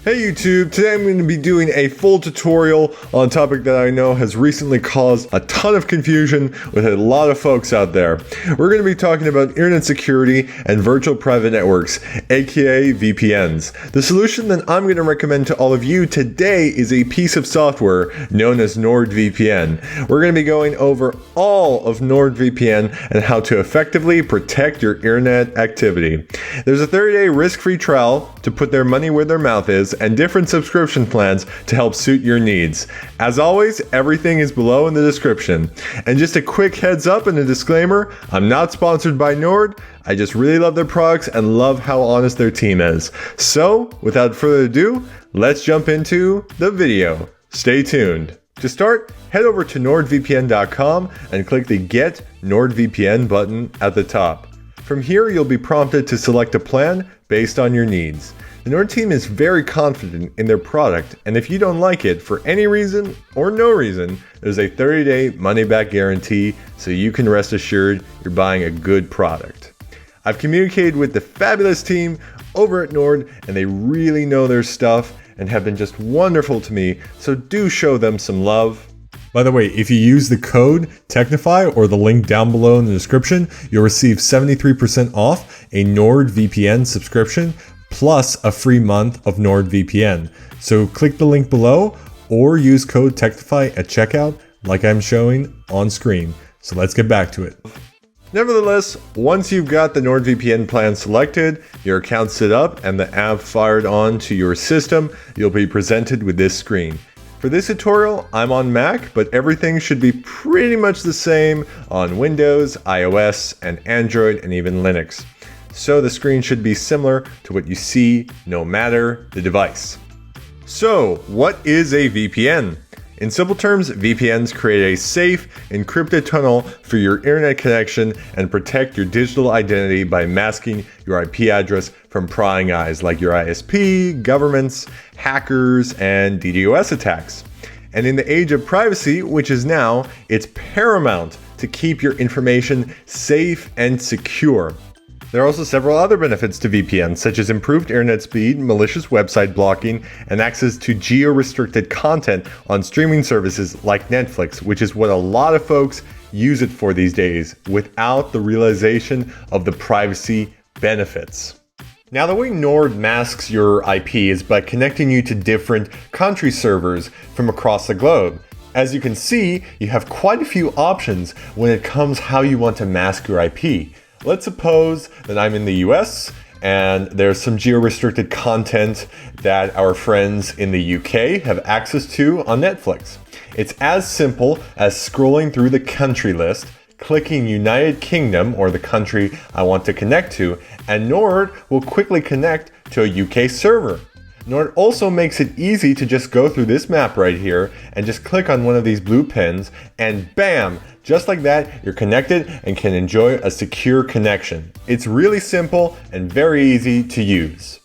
Hey YouTube, today I'm going to be doing a full tutorial on a topic that I know has recently caused a ton of confusion with a lot of folks out there. We're going to be talking about internet security and virtual private networks, aka VPNs. The solution that I'm going to recommend to all of you today is a piece of software known as NordVPN. We're going to be going over all of NordVPN and how to effectively protect your internet activity. There's a 30-day risk-free trial to put their money where their mouth is, and different subscription plans to help suit your needs. As always, everything is below in the description. And just a quick heads up and a disclaimer, I'm not sponsored by Nord. I just really love their products and love how honest their team is. So, without further ado, let's jump into the video. Stay tuned. To start, head over to NordVPN.com and click the Get NordVPN button at the top. From here, you'll be prompted to select a plan based on your needs. The Nord team is very confident in their product, and if you don't like it for any reason or no reason, there's a 30-day money-back guarantee, so you can rest assured you're buying a good product. I've communicated with the fabulous team over at Nord, and they really know their stuff and have been just wonderful to me, so do show them some love. By the way, if you use the code Technify or the link down below in the description, you'll receive 73% off a NordVPN subscription plus a free month of NordVPN. So click the link below or use code Technify at checkout like I'm showing on screen. So let's get back to it. Nevertheless, once you've got the NordVPN plan selected, your account set up, and the app fired on to your system, you'll be presented with this screen. For this tutorial, I'm on Mac, but everything should be pretty much the same on Windows, iOS, and Android, and even Linux. So the screen should be similar to what you see no matter the device. So, what is a VPN? In simple terms, VPNs create a safe, encrypted tunnel for your internet connection and protect your digital identity by masking your IP address from prying eyes like your ISP, governments, hackers, and DDoS attacks. And in the age of privacy, which is now, it's paramount to keep your information safe and secure. There are also several other benefits to VPN, such as improved internet speed, malicious website blocking, and access to geo-restricted content on streaming services like Netflix, which is what a lot of folks use it for these days, without the realization of the privacy benefits. Now, the way Nord masks your IP is by connecting you to different country servers from across the globe. As you can see, you have quite a few options when it comes how you want to mask your IP. Let's suppose that I'm in the US and there's some geo-restricted content that our friends in the UK have access to on Netflix. It's as simple as scrolling through the country list, clicking United Kingdom or the country I want to connect to, and Nord will quickly connect to a UK server. Nord also makes it easy to just go through this map right here and just click on one of these blue pins and bam! Just like that, you're connected and can enjoy a secure connection. It's really simple and very easy to use.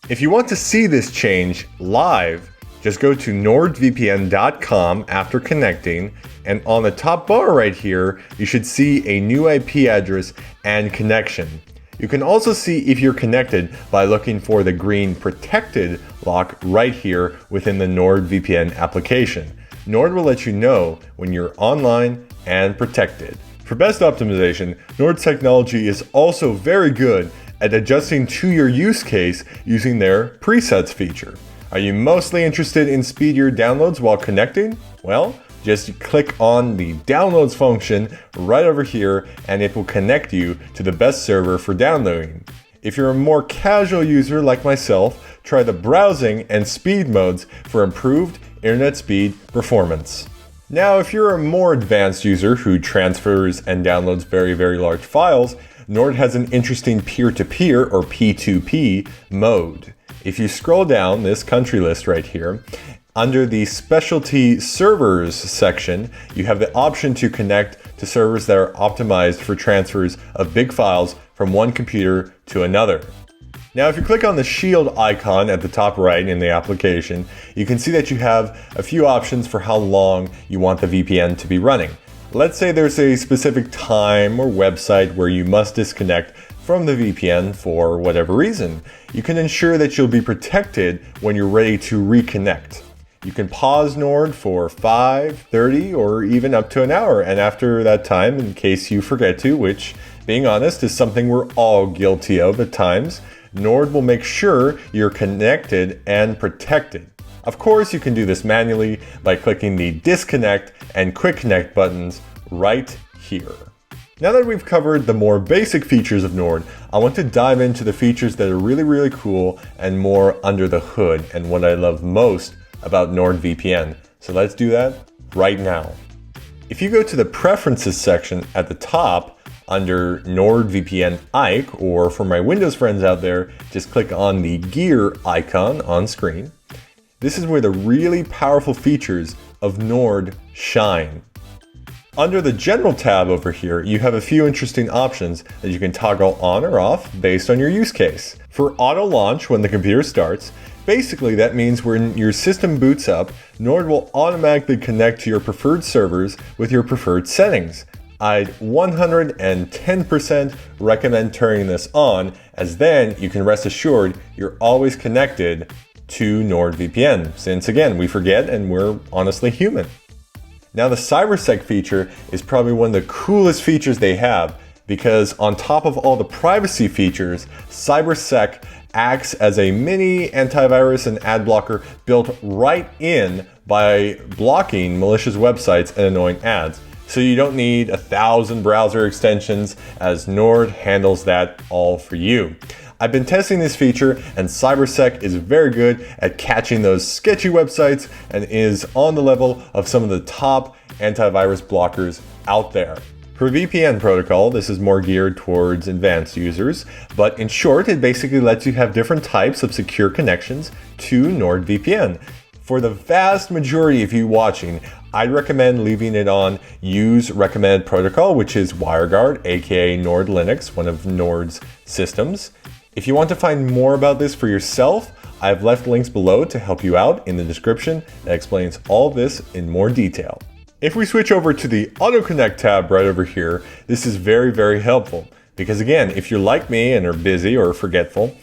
If you want to see this change live, just go to NordVPN.com after connecting, and on the top bar right here, you should see a new IP address and connection. You can also see if you're connected by looking for the green protected lock right here within the NordVPN application. Nord will let you know when you're online and protected. For best optimization, Nord's technology is also very good at adjusting to your use case using their presets feature. Are you mostly interested in speedier downloads while connecting? Well, just click on the downloads function right over here and it will connect you to the best server for downloading. If you're a more casual user like myself, try the browsing and speed modes for improved internet speed performance. Now, if you're a more advanced user who transfers and downloads very large files, Nord has an interesting peer-to-peer or P2P mode. If you scroll down this country list right here, under the specialty servers section, you have the option to connect to servers that are optimized for transfers of big files from one computer to another. Now, if you click on the shield icon at the top right in the application, you can see that you have a few options for how long you want the VPN to be running. Let's say there's a specific time or website where you must disconnect from the VPN for whatever reason. You can ensure that you'll be protected when you're ready to reconnect. You can pause Nord for 5, 30, or even up to an hour, and after that time, in case you forget to, which, being honest, is something we're all guilty of at times, Nord will make sure you're connected and protected. Of course, you can do this manually by clicking the disconnect and quick connect buttons right here. Now that we've covered the more basic features of Nord, I want to dive into the features that are really cool and more under the hood, and what I love most about NordVPN. So let's do that right now. If you go to the preferences section at the top under NordVPN Ike, or for my Windows friends out there, just click on the gear icon on screen. This is where the really powerful features of Nord shine. Under the General tab over here, you have a few interesting options that you can toggle on or off based on your use case. For auto launch when the computer starts, basically that means when your system boots up, Nord will automatically connect to your preferred servers with your preferred settings. I'd 110% recommend turning this on, as then you can rest assured you're always connected to NordVPN, since again, we forget and we're honestly human. Now the CyberSec feature is probably one of the coolest features they have, because on top of all the privacy features, CyberSec acts as a mini antivirus and ad blocker built right in by blocking malicious websites and annoying ads. So you don't need 1,000 browser extensions, as Nord handles that all for you. I've been testing this feature, and CyberSec is very good at catching those sketchy websites and is on the level of some of the top antivirus blockers out there. For VPN protocol, this is more geared towards advanced users, but in short, it basically lets you have different types of secure connections to NordVPN. For the vast majority of you watching, I'd recommend leaving it on Use Recommended Protocol, which is WireGuard, aka Nord Linux, one of Nord's systems. If you want to find more about this for yourself, I've left links below to help you out in the description that explains all this in more detail. If we switch over to the Auto Connect tab right over here, this is very helpful, because again, if you're like me and are busy or forgetful,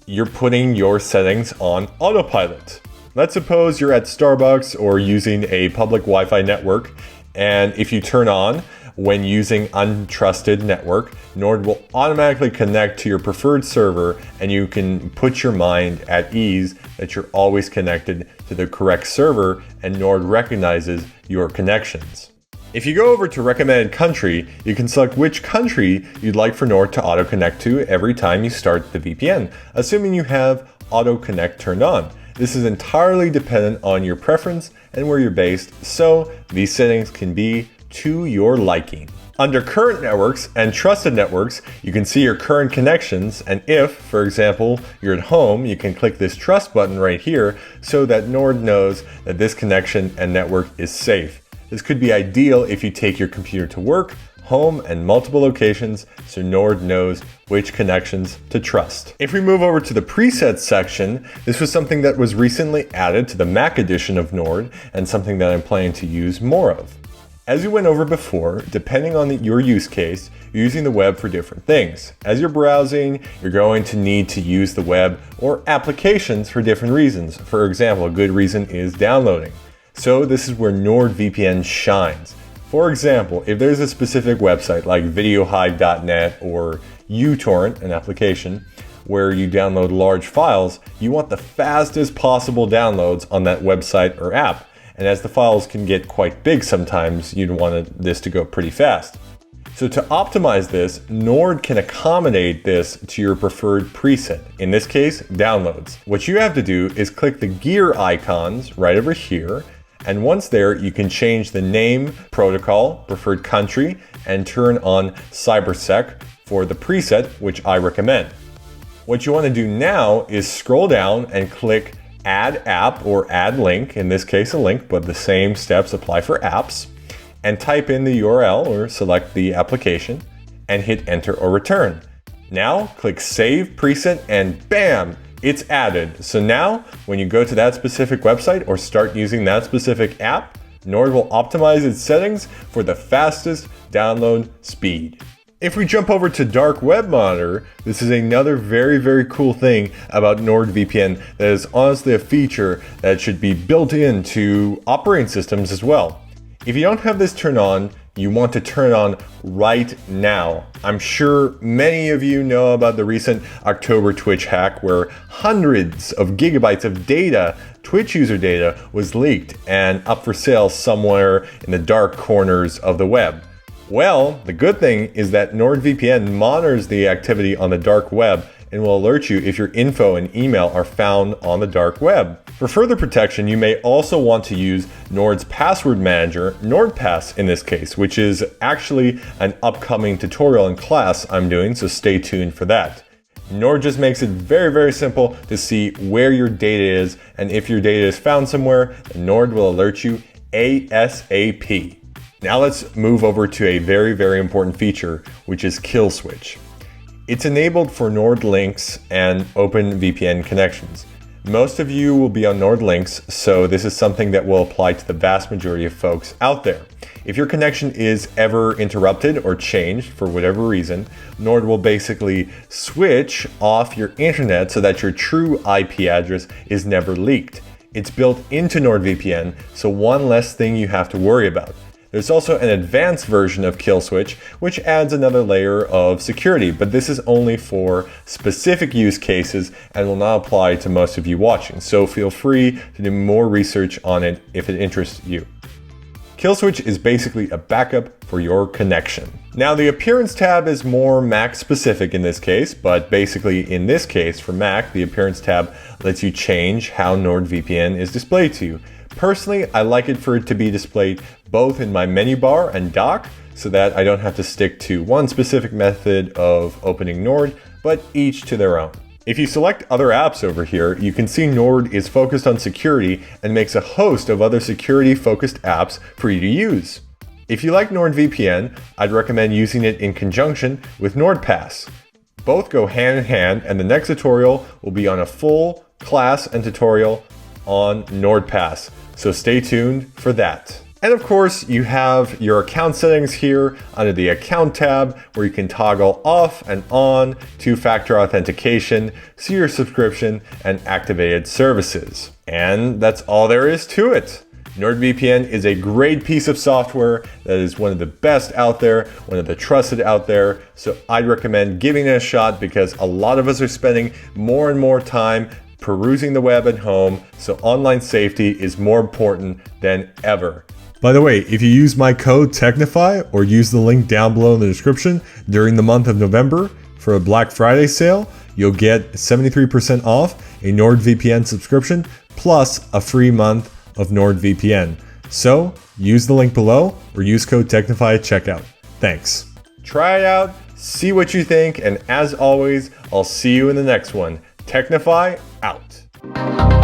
you're putting your settings on autopilot. Let's suppose you're at Starbucks or using a public Wi-Fi network, and if you turn on when using untrusted network, Nord will automatically connect to your preferred server, and you can put your mind at ease that you're always connected to the correct server, and Nord recognizes your connections. If you go over to recommended country, you can select which country you'd like for Nord to auto connect to every time you start the VPN, assuming you have auto connect turned on. This is entirely dependent on your preference and where you're based, so these settings can be to your liking. Under current networks and trusted networks, you can see your current connections, and if, for example, you're at home, you can click this trust button right here so that Nord knows that this connection and network is safe. This could be ideal if you take your computer to work, home, and multiple locations, so Nord knows which connections to trust. If we move over to the presets section, this was something that was recently added to the Mac edition of Nord, and something that I'm planning to use more of. As we went over before, depending on your use case, you're using the web for different things. As you're browsing, you're going to need to use the web or applications for different reasons. For example, a good reason is downloading. So this is where NordVPN shines. For example, if there's a specific website like videohive.net or uTorrent, an application, where you download large files, you want the fastest possible downloads on that website or app. And as the files can get quite big sometimes, you'd want this to go pretty fast. So to optimize this, Nord can accommodate this to your preferred preset, in this case, downloads. What you have to do is click the gear icons right over here, and once there, you can change the name, protocol, preferred country, and turn on CyberSec for the preset, which I recommend. What you want to do now is scroll down and click Add App or Add Link, in this case a link, but the same steps apply for apps, and type in the URL or select the application and hit Enter or Return. Now click Save Preset and bam, it's added. So now when you go to that specific website or start using that specific app, Nord will optimize its settings for the fastest download speed. If we jump over to Dark Web Monitor, this is another very cool thing about NordVPN that is honestly a feature that should be built into operating systems as well. If you don't have this turned on, you want to turn it on right now. I'm sure many of you know about the recent October Twitch hack where hundreds of gigabytes of data, Twitch user data, was leaked and up for sale somewhere in the dark corners of the web. Well, the good thing is that NordVPN monitors the activity on the dark web and will alert you if your info and email are found on the dark web. For further protection, you may also want to use Nord's password manager, NordPass in this case, which is actually an upcoming tutorial in class I'm doing, so stay tuned for that. Nord just makes it very simple to see where your data is, and if your data is found somewhere, Nord will alert you ASAP. Now let's move over to a very important feature, which is kill switch. It's enabled for Nord links and open VPN connections. Most of you will be on Nord links, so this is something that will apply to the vast majority of folks out there. If your connection is ever interrupted or changed for whatever reason, Nord will basically switch off your internet so that your true IP address is never leaked. It's built into NordVPN, so one less thing you have to worry about. There's also an advanced version of Kill Switch, which adds another layer of security, but this is only for specific use cases and will not apply to most of you watching, so feel free to do more research on it if it interests you. Kill Switch is basically a backup for your connection. Now the Appearance tab is more Mac specific in this case, but basically in this case for Mac, the Appearance tab lets you change how NordVPN is displayed to you. Personally, I like it for it to be displayed both in my menu bar and dock so that I don't have to stick to one specific method of opening Nord, but each to their own. If you select other apps over here, you can see Nord is focused on security and makes a host of other security focused apps for you to use. If you like NordVPN, I'd recommend using it in conjunction with NordPass. Both go hand in hand, and the next tutorial will be on a full class and tutorial on NordPass, so stay tuned for that. And of course, you have your account settings here under the Account tab, where you can toggle off and on two-factor authentication, see your subscription, and activated services. And that's all there is to it. NordVPN is a great piece of software that is one of the best out there, one of the trusted out there, so I'd recommend giving it a shot because a lot of us are spending more and more time perusing the web at home, so online safety is more important than ever. By the way, if you use my code Technify or use the link down below in the description during the month of November for a Black Friday sale, you'll get 73% off a NordVPN subscription plus a free month of NordVPN. So use the link below or use code Technify at checkout. Thanks. Try it out, see what you think, and as always, I'll see you in the next one. Technify out.